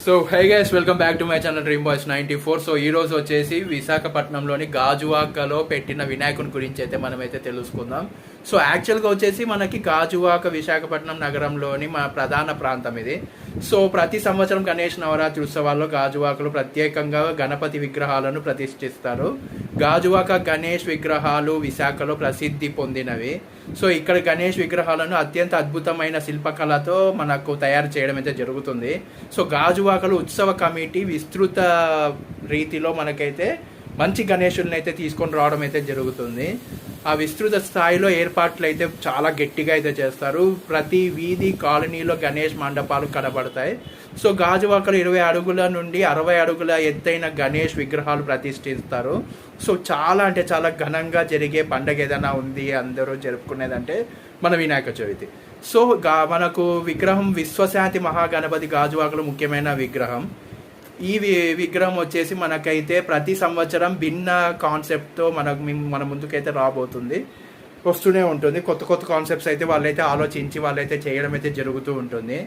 So hi guys, welcome back to my channel dream boys 94. So ఈ రోజు వచ్చేసి విశాఖపట్నంలోని గాజువాకలో పెట్టిన వినాయకుని గురించి అయితే మనమైతే తెలుసుకుందాం. సో యాక్చువల్గా వచ్చేసి మనకి గాజువాక విశాఖపట్నం నగరంలోని మన ప్రధాన ప్రాంతం ఇది. సో ప్రతి సంవత్సరం గణేష్ నవరాత్రి ఉత్సవాల్లో గాజువాకలో ప్రత్యేకంగా గణపతి విగ్రహాలను ప్రతిష్ఠిస్తారు. గాజువాక గణేష్ విగ్రహాలు విశాఖలో ప్రసిద్ధి పొందినవి. సో ఇక్కడ గణేష్ విగ్రహాలను అత్యంత అద్భుతమైన శిల్పకళతో మనకు తయారు చేయడం అయితే జరుగుతుంది. సో గాజువాకలో ఉత్సవ కమిటీ విస్తృత రీతిలో మనకైతే మంచి గణేషుల్ని అయితే తీసుకొని రావడం అయితే జరుగుతుంది. ఆ విస్తృత స్థాయిలో ఏర్పాట్లు అయితే చాలా గట్టిగా అయితే చేస్తారు. ప్రతి వీధి కాలనీలో గణేష్ మండపాలు కనబడతాయి. సో గాజువాకలో 20 అడుగుల నుండి 60 అడుగుల ఎత్తైన గణేష్ విగ్రహాలు ప్రతిష్ఠిస్తారు. సో చాలా అంటే చాలా ఘనంగా జరిగే పండగ ఏదైనా ఉంది అందరూ జరుపుకునేదంటే మన వినాయక చవితి. సో మనకు విగ్రహం విశ్వశాంతి మహాగణపతి గాజువాకలో ముఖ్యమైన విగ్రహం. ఈ విగ్రహం వచ్చేసి మనకైతే ప్రతి సంవత్సరం భిన్న కాన్సెప్ట్తో మన ముందుకైతే రాబోతుంది, వస్తూనే ఉంటుంది. కొత్త కొత్త కాన్సెప్ట్స్ అయితే వాళ్ళైతే ఆలోచించి వాళ్ళైతే చేయడం అయితే జరుగుతూ ఉంటుంది.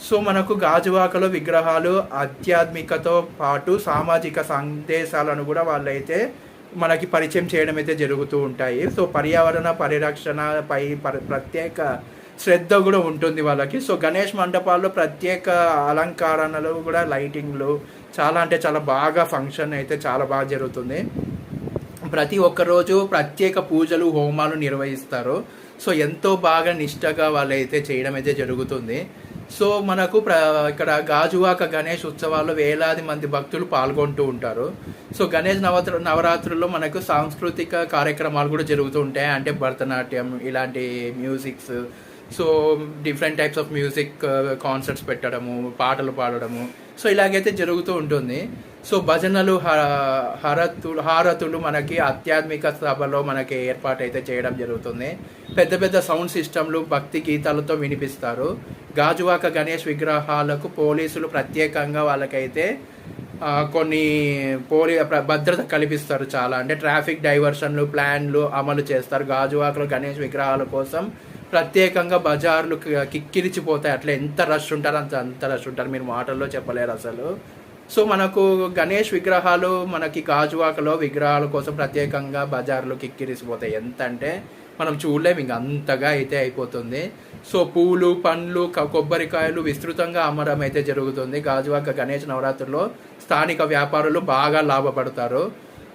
సో మనకు గాజువాకలో విగ్రహాలు ఆధ్యాత్మికతో పాటు సామాజిక సందేశాలను కూడా వాళ్ళైతే మనకి పరిచయం చేయడం అయితే జరుగుతూ ఉంటాయి. సో పర్యావరణ పరిరక్షణపై ప్రత్యేక శ్రద్ధ కూడా ఉంటుంది వాళ్ళకి. సో గణేష్ మండపాల్లో ప్రత్యేక అలంకరణలు కూడా, లైటింగ్లు చాలా అంటే చాలా బాగా ఫంక్షన్ అయితే చాలా బాగా జరుగుతుంది. ప్రతి ఒక్క రోజు ప్రత్యేక పూజలు హోమాలు నిర్వహిస్తారు. సో ఎంతో బాగా నిష్టగా వాళ్ళైతే చేయడం అయితే జరుగుతుంది. సో మనకు ఇక్కడ గాజువాక గణేష్ ఉత్సవాల్లో వేలాది మంది భక్తులు పాల్గొంటూ ఉంటారు. సో గణేష్ నవరాత్రుల్లో మనకు సాంస్కృతిక కార్యక్రమాలు కూడా జరుగుతూ ఉంటాయి. అంటే భరతనాట్యం, ఇలాంటి musics, so different types of music concerts పెట్టడము, పాటలు పాడడము, సో ఇలాగైతే జరుగుతూ ఉంటుంది. సో భజనలు, హారతులు మనకి ఆధ్యాత్మిక సభలో మనకి ఏర్పాటు అయితే చేయడం జరుగుతుంది. పెద్ద పెద్ద సౌండ్ సిస్టంలు భక్తి గీతాలతో వినిపిస్తారు. గాజువాక గణేష్ విగ్రహాలకు పోలీసులు ప్రత్యేకంగా వాళ్ళకైతే కొన్ని భద్రత కల్పిస్తారు. చాలా అంటే ట్రాఫిక్ డైవర్షన్లు ప్లాన్లు అమలు చేస్తారు. గాజువాకలో గణేష్ విగ్రహాల కోసం ప్రత్యేకంగా బజార్లు కిక్కిరిచిపోతాయి. అట్లా ఎంత రష్ ఉంటారు అంత రష్ ఉంటారు, మీరు మాటల్లో చెప్పలేరు అసలు. సో మనకు గణేష్ విగ్రహాలు మనకి గాజువాకలో విగ్రహాల కోసం ప్రత్యేకంగా బజార్లు కిక్కిరిసిపోతాయి. ఎంత అంటే మనం చూడలేము, ఇంక అంతగా అయితే అయిపోతుంది. సో పూలు, పండ్లు, కొబ్బరికాయలు విస్తృతంగా అమ్మడం అయితే జరుగుతుంది. గాజువాక గణేష్ నవరాత్రుల్లో స్థానిక వ్యాపారులు బాగా లాభపడతారు.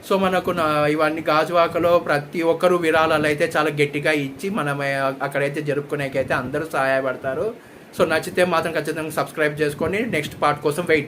సో మనకు ఇవన్నీ గాజువాకలో ప్రతి ఒక్కరు విరాళాలు అయితే చాలా గట్టిగా ఇచ్చి మనం అక్కడైతే జరుపుకునేకైతే అందరూ సహాయపడతారు. సో నచ్చితే మాత్రం ఖచ్చితంగా సబ్స్క్రైబ్ చేసుకొని నెక్స్ట్ పార్ట్ కోసం వెయిట్.